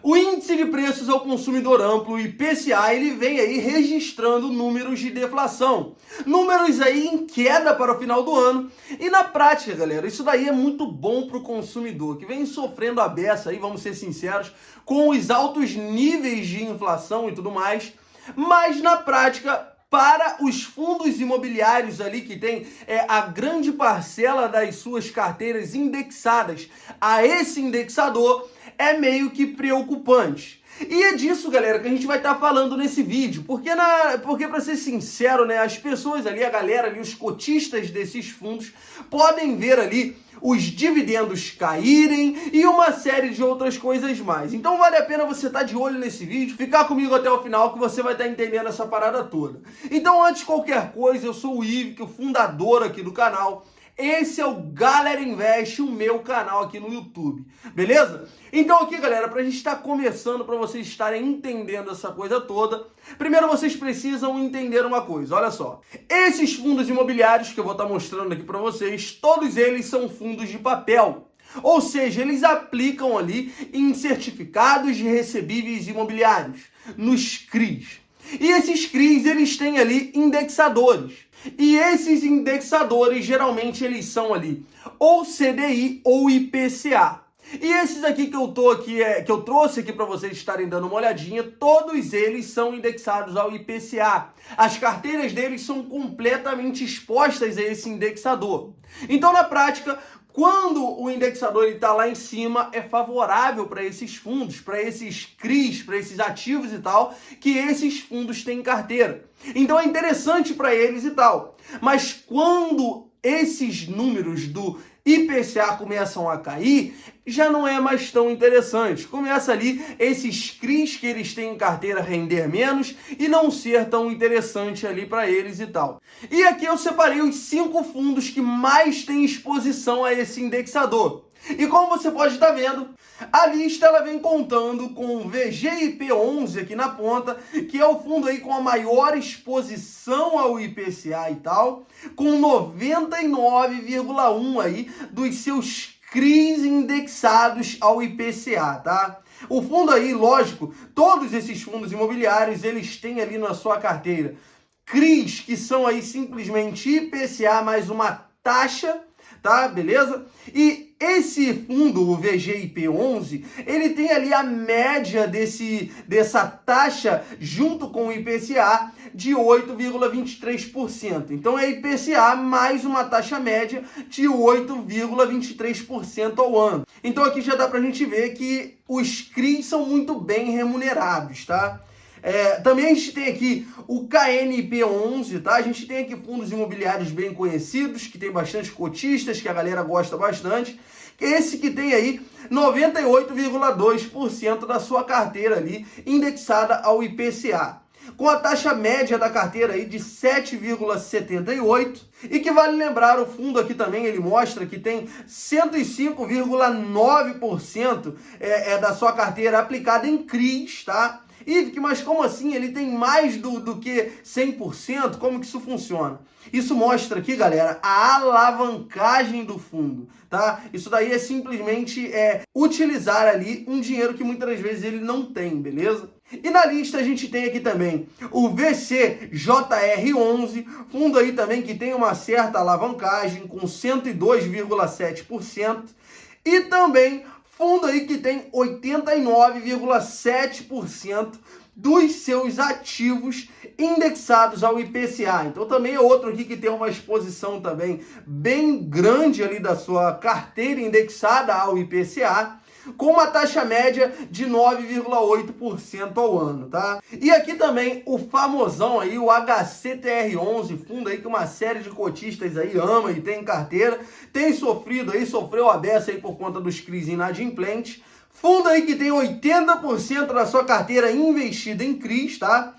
O índice de preços ao consumidor amplo, o IPCA, ele vem aí registrando números de deflação. Números aí em queda para o final do ano. E na prática, galera, isso daí é muito bom para o consumidor, que vem sofrendo a beça aí, vamos ser sinceros, com os altos níveis de inflação e tudo mais. Mas na prática, para os fundos imobiliários ali que tem a grande parcela das suas carteiras indexadas a esse indexador, é meio que preocupante. E é disso, galera, que a gente vai estar falando nesse vídeo, porque para ser sincero, né, as pessoas ali, a galera ali, os cotistas desses fundos, podem ver ali os dividendos caírem e uma série de outras coisas mais. Então vale a pena você estar de olho nesse vídeo, ficar comigo até o final que você vai estar entendendo essa parada toda. Então, antes de qualquer coisa, eu sou o Ivic, o fundador aqui do canal. Esse é o Galera Invest, o meu canal aqui no YouTube, beleza? Então aqui, galera, para a gente estar começando, para vocês estarem entendendo essa coisa toda, primeiro vocês precisam entender uma coisa, olha só. Esses fundos imobiliários que eu vou estar mostrando aqui para vocês, todos eles são fundos de papel. Ou seja, eles aplicam ali em certificados de recebíveis imobiliários, nos CRIs. E esses CRIs, eles têm ali indexadores. E esses indexadores, geralmente, eles são ali ou CDI ou IPCA. E esses aqui que eu trouxe aqui para vocês estarem dando uma olhadinha, todos eles são indexados ao IPCA. As carteiras deles são completamente expostas a esse indexador. Então, na prática, quando o indexador está lá em cima, é favorável para esses fundos, para esses CRIs, para esses ativos e tal, que esses fundos têm em carteira. Então é interessante para eles e tal. Mas quando esses números do IPCA começam a cair, já não é mais tão interessante. Começa ali esses CRIs que eles têm em carteira render menos e não ser tão interessante ali para eles e tal. E aqui eu separei os 5 fundos que mais têm exposição a esse indexador. E como você pode estar vendo, a lista ela vem contando com o VGIP11 aqui na ponta, que é o fundo aí com a maior exposição ao IPCA e tal, com 99,1 aí dos seus CRIs indexados ao IPCA, tá? O fundo aí, lógico, todos esses fundos imobiliários, eles têm ali na sua carteira CRIs que são aí simplesmente IPCA mais uma taxa, tá? Beleza? E esse fundo, o VGIP11, ele tem ali a média dessa taxa junto com o IPCA de 8,23%. Então é IPCA mais uma taxa média de 8,23% ao ano. Então aqui já dá pra gente ver que os CRIs são muito bem remunerados, tá? Também a gente tem aqui o KNP11, tá? A gente tem aqui fundos imobiliários bem conhecidos, que tem bastante cotistas, que a galera gosta bastante. Esse que tem aí 98,2% da sua carteira ali indexada ao IPCA. Com a taxa média da carteira aí de 7,78%, e que vale lembrar, o fundo aqui também, ele mostra que tem 105,9% da sua carteira aplicada em CRIs, tá? Ivic, mas como assim? Ele tem mais do que 100%? Como que isso funciona? Isso mostra aqui, galera, a alavancagem do fundo, tá? Isso daí é simplesmente utilizar ali um dinheiro que muitas vezes ele não tem, beleza? E na lista a gente tem aqui também o VCJR11, fundo aí também que tem uma certa alavancagem com 102,7%, e também fundo aí que tem 89,7% dos seus ativos indexados ao IPCA. Então também é outro aqui que tem uma exposição também bem grande ali da sua carteira indexada ao IPCA, com uma taxa média de 9,8% ao ano, tá? E aqui também o famosão aí, o HCTR11, fundo aí que uma série de cotistas aí ama e tem em carteira, tem sofreu a beça aí por conta dos CRIs inadimplentes. Fundo aí que tem 80% da sua carteira investida em CRIs, tá?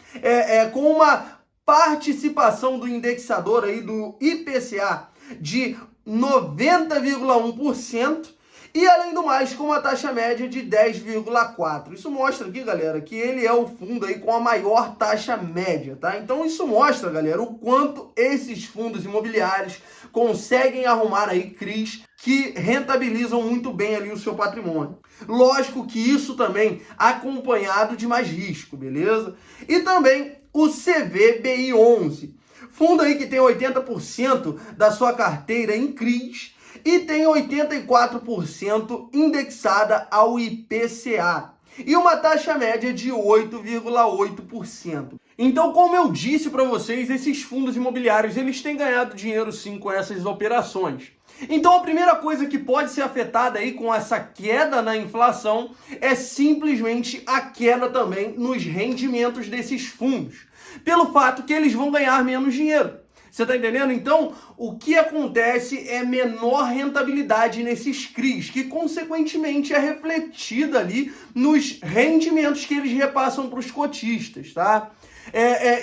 Com uma participação do indexador aí do IPCA de 90,1%. E além do mais, com uma taxa média de 10,4%. Isso mostra aqui, galera, que ele é o fundo aí com a maior taxa média, tá? Então isso mostra, galera, o quanto esses fundos imobiliários conseguem arrumar aí CRIs que rentabilizam muito bem ali o seu patrimônio. Lógico que isso também acompanhado de mais risco, beleza? E também o CVBI11, fundo aí que tem 80% da sua carteira em CRIs e tem 84% indexada ao IPCA e uma taxa média de 8,8%. Então, como eu disse para vocês, esses fundos imobiliários, eles têm ganhado dinheiro sim com essas operações. Então, a primeira coisa que pode ser afetada aí com essa queda na inflação é simplesmente a queda também nos rendimentos desses fundos, pelo fato que eles vão ganhar menos dinheiro. Você está entendendo? Então, o que acontece é menor rentabilidade nesses CRIs, que consequentemente é refletida ali nos rendimentos que eles repassam para os cotistas, tá?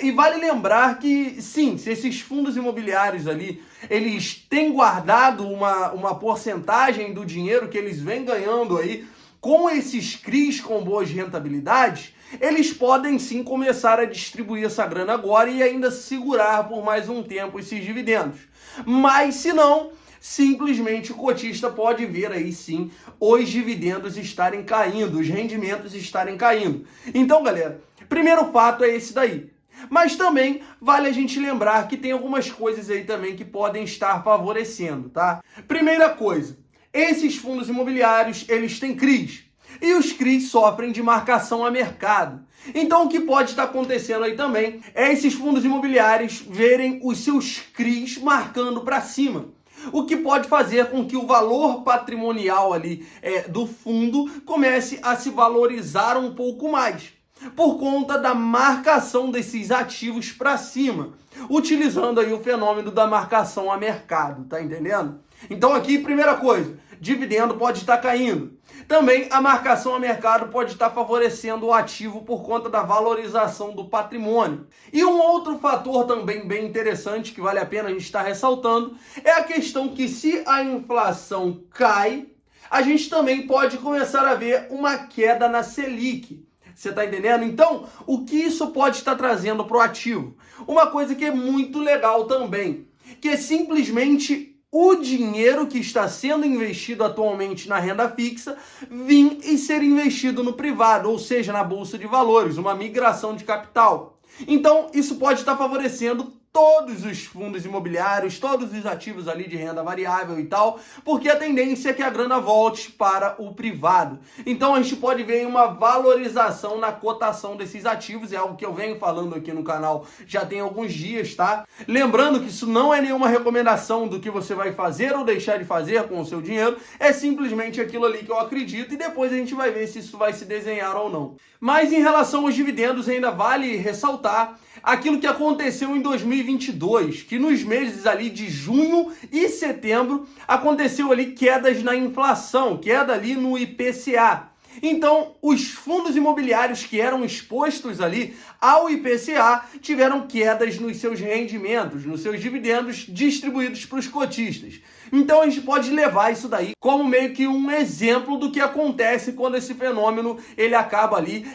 E vale lembrar que, sim, se esses fundos imobiliários ali, eles têm guardado uma porcentagem do dinheiro que eles vêm ganhando aí com esses CRIs com boas rentabilidades, eles podem sim começar a distribuir essa grana agora e ainda segurar por mais um tempo esses dividendos. Mas se não, simplesmente o cotista pode ver aí sim os dividendos estarem caindo, os rendimentos estarem caindo. Então, galera, primeiro fato é esse daí. Mas também vale a gente lembrar que tem algumas coisas aí também que podem estar favorecendo, tá? Primeira coisa, esses fundos imobiliários, eles têm CRIs. E os CRIs sofrem de marcação a mercado. Então o que pode estar acontecendo aí também é esses fundos imobiliários verem os seus CRIs marcando para cima. O que pode fazer com que o valor patrimonial ali do fundo comece a se valorizar um pouco mais, por conta da marcação desses ativos para cima, utilizando aí o fenômeno da marcação a mercado, tá entendendo? Então aqui, primeira coisa, dividendo pode estar caindo. Também a marcação a mercado pode estar favorecendo o ativo por conta da valorização do patrimônio. E um outro fator também bem interessante que vale a pena a gente estar ressaltando é a questão que se a inflação cai, a gente também pode começar a ver uma queda na Selic. Você está entendendo? Então, o que isso pode estar trazendo para o ativo? Uma coisa que é muito legal também, que é simplesmente o dinheiro que está sendo investido atualmente na renda fixa vir e ser investido no privado, ou seja, na bolsa de valores, uma migração de capital. Então, isso pode estar favorecendo todos os fundos imobiliários, todos os ativos ali de renda variável e tal, porque a tendência é que a grana volte para o privado. Então a gente pode ver uma valorização na cotação desses ativos, é algo que eu venho falando aqui no canal já tem alguns dias, tá? Lembrando que isso não é nenhuma recomendação do que você vai fazer ou deixar de fazer com o seu dinheiro, é simplesmente aquilo ali que eu acredito e depois a gente vai ver se isso vai se desenhar ou não. Mas em relação aos dividendos, ainda vale ressaltar aquilo que aconteceu em 2022, que nos meses ali de junho e setembro aconteceu ali quedas na inflação, queda ali no IPCA. Então, os fundos imobiliários que eram expostos ali ao IPCA tiveram quedas nos seus rendimentos, nos seus dividendos distribuídos para os cotistas. Então, a gente pode levar isso daí como meio que um exemplo do que acontece quando esse fenômeno ele acaba ali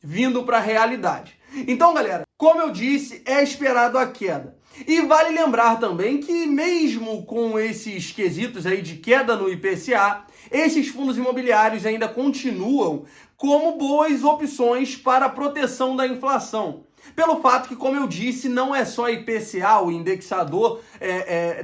vindo para a realidade. Então, galera, como eu disse, é esperado a queda. E vale lembrar também que mesmo com esses quesitos aí de queda no IPCA, esses fundos imobiliários ainda continuam como boas opções para a proteção da inflação. Pelo fato que, como eu disse, não é só IPCA, o indexador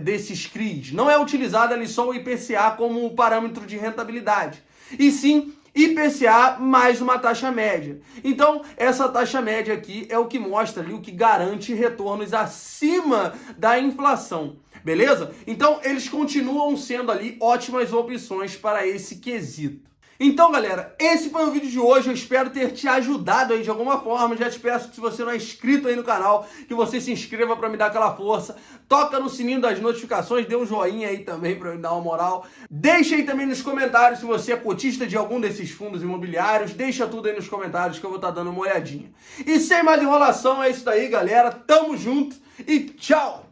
desses CRIs. Não é utilizado ali só o IPCA como parâmetro de rentabilidade. E sim IPCA mais uma taxa média. Então, essa taxa média aqui é o que mostra ali, o que garante retornos acima da inflação. Beleza? Então, eles continuam sendo ali ótimas opções para esse quesito. Então, galera, esse foi o vídeo de hoje. Eu espero ter te ajudado aí de alguma forma. Já te peço que se você não é inscrito aí no canal, que você se inscreva para me dar aquela força. Toca no sininho das notificações, dê um joinha aí também para me dar uma moral. Deixa aí também nos comentários se você é cotista de algum desses fundos imobiliários. Deixa tudo aí nos comentários que eu vou estar dando uma olhadinha. E sem mais enrolação, é isso daí, galera. Tamo junto e tchau!